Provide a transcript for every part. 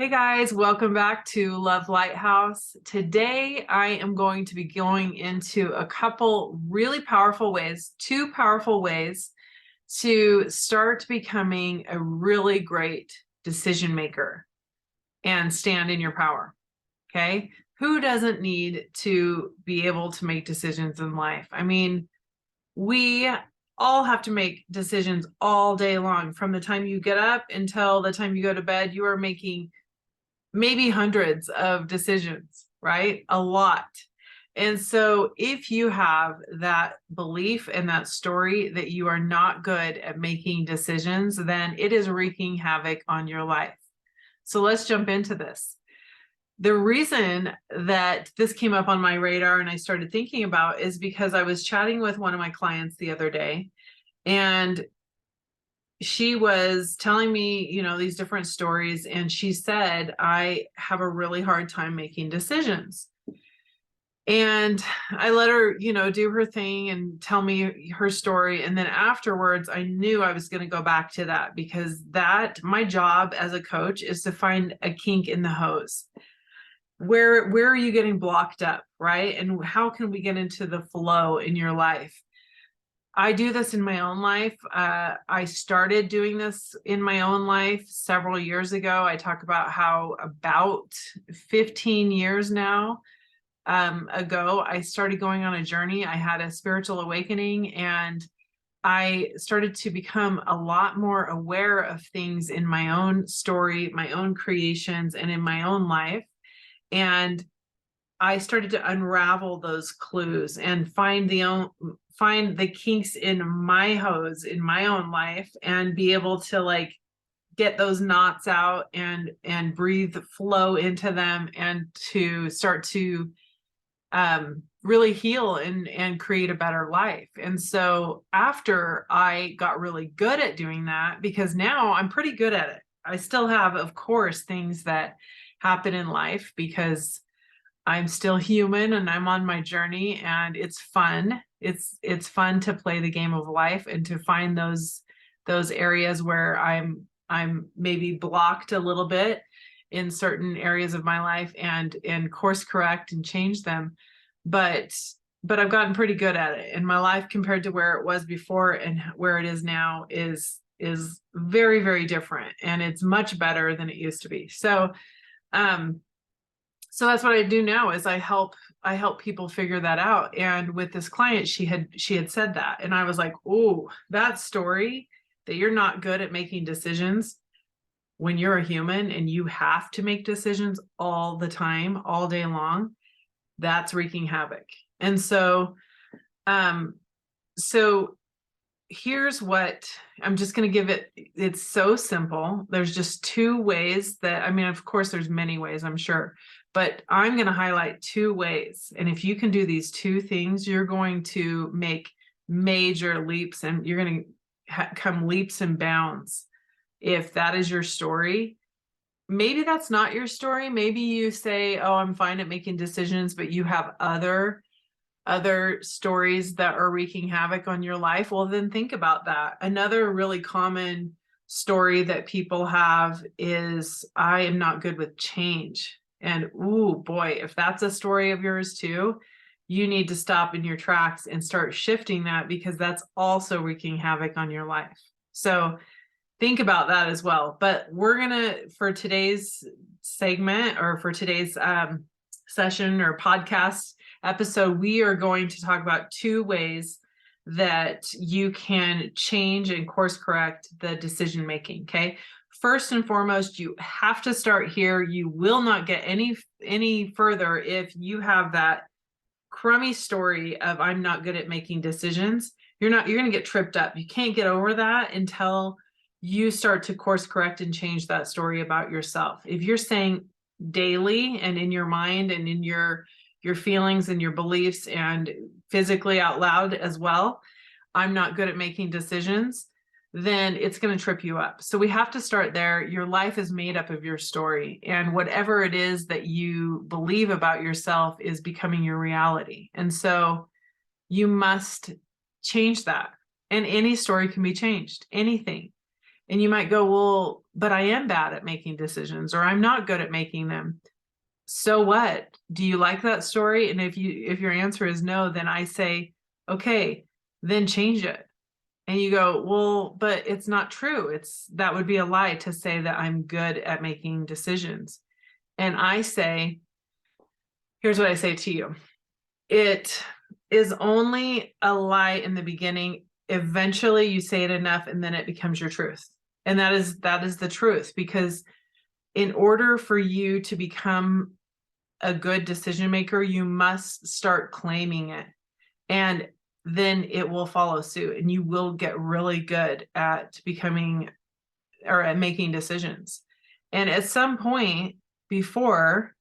Hey guys, welcome back to Love Lighthouse. Today I am going to be going into a couple really powerful ways, two powerful ways to start becoming a really great decision maker and stand in your power. Okay? Who doesn't need to be able to make decisions in life? I mean, we all have to make decisions all day long. From the time you get up until the time you go to bed, you are making maybe hundreds of decisions, right? A lot. And so if you have that belief and that story that you are not good at making decisions, then it is wreaking havoc on your life. So let's jump into this. The reason that this came up on my radar and I started thinking about is because I was chatting with one of my clients the other day, and she was telling me, these different stories. And she said, I have a really hard time making decisions. And I let her, do her thing and tell me her story. And then afterwards, I knew I was going to go back to that, because my job as a coach is to find a kink in the hose. Where are you getting blocked up, right? And how can we get into the flow in your life? I do this in my own life. I started doing this in my own life several years ago. I talk about how about 15 years now ago, I started going on a journey. I had a spiritual awakening, and I started to become a lot more aware of things in my own story, my own creations, and in my own life. And I started to unravel those clues and find the kinks in my hose in my own life, and be able to get those knots out and breathe flow into them, and to start to really heal and create a better life. And so after I got really good at doing that, because now I'm pretty good at it. I still have, of course, things that happen in life, because I'm still human and I'm on my journey, and it's fun. It's fun to play the game of life and to find those areas where I'm maybe blocked a little bit in certain areas of my life, and course correct and change them. But I've gotten pretty good at it, and my life compared to where it was before and where it is now is very, very different, and it's much better than it used to be. So that's what I do now, is I help people figure that out. And with this client, she had said that, and I was like, oh, that story that you're not good at making decisions when you're a human and you have to make decisions all the time, all day long, that's wreaking havoc. And so here's what I'm just going to give it. It's so simple. There's just two ways that, I mean, of course, there's many ways, I'm sure, but I'm going to highlight two ways. And if you can do these two things, you're going to make major leaps, and you're going to come leaps and bounds. If that is your story, maybe that's not your story. Maybe you say, oh, I'm fine at making decisions, but you have other stories that are wreaking havoc on your life. Well, then think about that. Another really common story that people have is, I am not good with change. And ooh, boy, if that's a story of yours too, you need to stop in your tracks and start shifting that, because that's also wreaking havoc on your life. So think about that as well. But we're gonna, for today's segment, or for today's session or podcast episode, we are going to talk about two ways that you can change and course correct the decision making. Okay. First and foremost, you have to start here. You will not get any further if you have that crummy story of, I'm not good at making decisions. You're going to get tripped up. You can't get over that until you start to course correct and change that story about yourself. If you're saying daily and in your mind and in your feelings and your beliefs and physically out loud as well, I'm not good at making decisions, then it's going to trip you up. So we have to start there. Your life is made up of your story, and whatever it is that you believe about yourself is becoming your reality. And so you must change that. And any story can be changed, anything. And you might go, well, but I am bad at making decisions, or I'm not good at making them. So what? Do you like that story? And if your answer is no, then I say, okay, then change it. And you go, well, but it's not true. That would be a lie to say that I'm good at making decisions. And I say, here's what I say to you. It is only a lie in the beginning. Eventually you say it enough and then it becomes your truth. And that is the truth, because in order for you to become a good decision maker, you must start claiming it. And then it will follow suit, and you will get really good at becoming or at making decisions. And at some point before,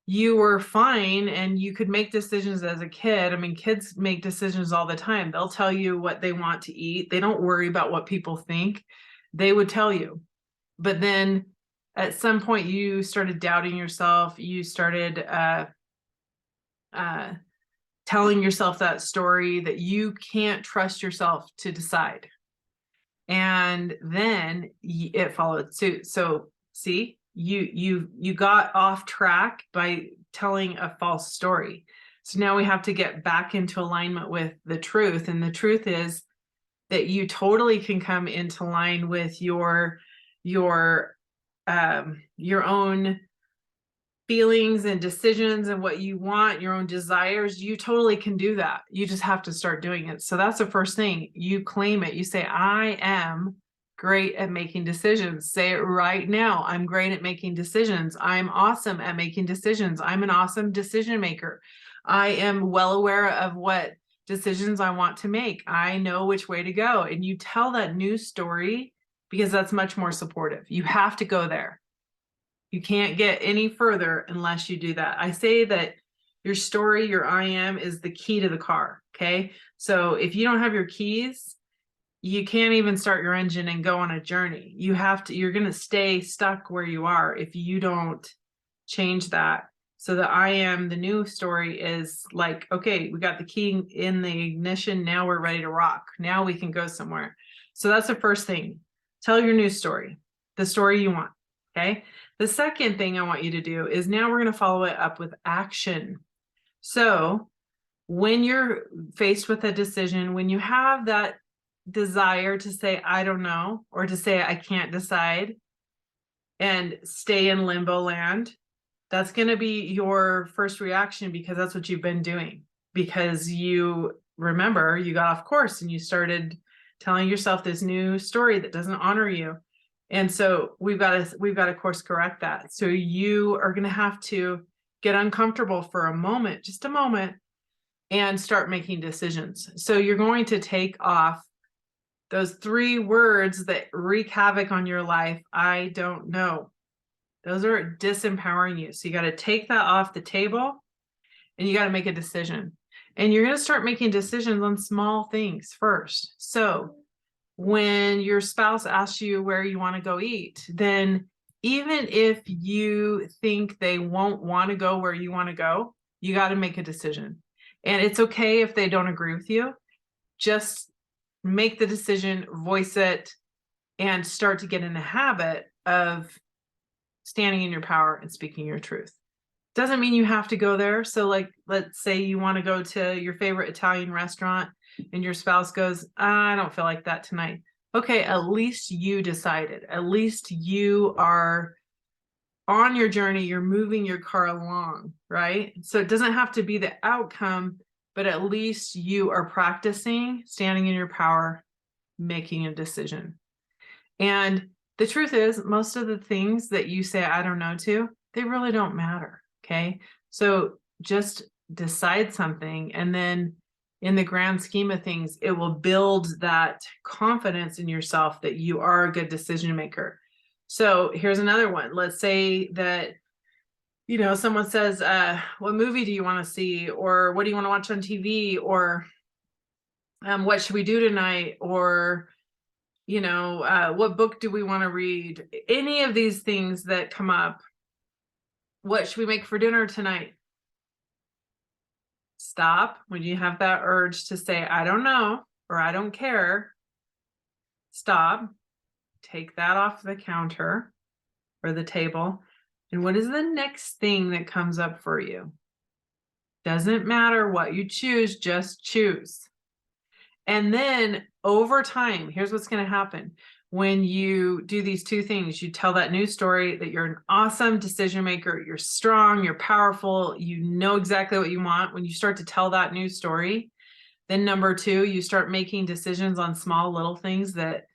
you were fine and you could make decisions as a kid. I mean, kids make decisions all the time. They'll tell you what they want to eat. They don't worry about what people think. They would tell you. But then at some point you started doubting yourself. You started telling yourself that story that you can't trust yourself to decide. And then it followed suit. So see, you got off track by telling a false story. So now we have to get back into alignment with the truth. And the truth is that you totally can come into line with your own feelings and decisions and what you want, your own desires. You totally can do that. You just have to start doing it. So that's the first thing. You claim it. You say, I am great at making decisions. Say it right now. I'm great at making decisions. I'm awesome at making decisions. I'm an awesome decision maker. I am well aware of what decisions I want to make. I know which way to go. And you tell that new story because that's much more supportive. You have to go there. You can't get any further unless you do that. I say that your story, your I am, is the key to the car. Okay. So if you don't have your keys, you can't even start your engine and go on a journey. You're going to stay stuck where you are if you don't change that. So the I am, the new story is like, okay, we got the key in the ignition. Now we're ready to rock. Now we can go somewhere. So that's the first thing. Tell your new story, the story you want. Okay. The second thing I want you to do is now we're going to follow it up with action. So when you're faced with a decision, when you have that desire to say, I don't know, or to say, I can't decide and stay in limbo land, that's going to be your first reaction because that's what you've been doing. Because you remember you got off course and you started telling yourself this new story that doesn't honor you. And so we've got to course correct that. So you are going to have to get uncomfortable for a moment, just a moment, and start making decisions. So you're going to take off those 3 words that wreak havoc on your life. I don't know. Those are disempowering you. So you got to take that off the table and you got to make a decision. And you're going to start making decisions on small things first. So when your spouse asks you where you want to go eat, then even if you think they won't want to go where you want to go, you got to make a decision. And it's okay if they don't agree with you. Just make the decision, voice it, and start to get in the habit of standing in your power and speaking your truth. Doesn't mean you have to go there. So like, let's say you want to go to your favorite Italian restaurant and your spouse goes, I don't feel like that tonight. Okay, at least you decided. At least you are on your journey. You're moving your car along, right? So it doesn't have to be the outcome, but at least you are practicing standing in your power, making a decision. And the truth is, most of the things that you say, I don't know to, they really don't matter. Okay. So just decide something, and then in the grand scheme of things, it will build that confidence in yourself that you are a good decision maker. So here's another one. Let's say that, someone says, what movie do you want to see? Or what do you want to watch on TV? Or what should we do tonight? Or, what book do we want to read? Any of these things that come up. What should we make for dinner tonight? Stop when you have that urge to say, I don't know, or I don't care. Stop. take that off the counter or the table. And what is the next thing that comes up for you? Doesn't matter what you choose, just choose. And then over time, here's what's going to happen. When you do these two things, you tell that new story that you're an awesome decision maker, you're strong, you're powerful, you know exactly what you want. When you start to tell that new story, then number two, you start making decisions on small little things that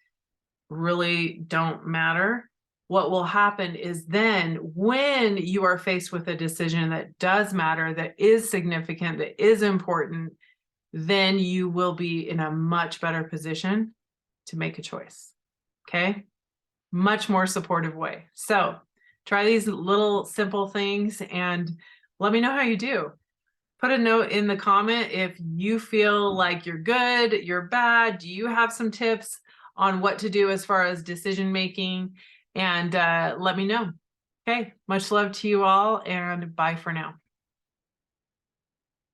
really don't matter. What will happen is then when you are faced with a decision that does matter, that is significant, that is important, then you will be in a much better position to make a choice. Okay? Much more supportive way. So try these little simple things and let me know how you do. Put a note in the comment if you feel like you're good, you're bad. Do you have some tips on what to do as far as decision making? And let me know. Okay, much love to you all and bye for now.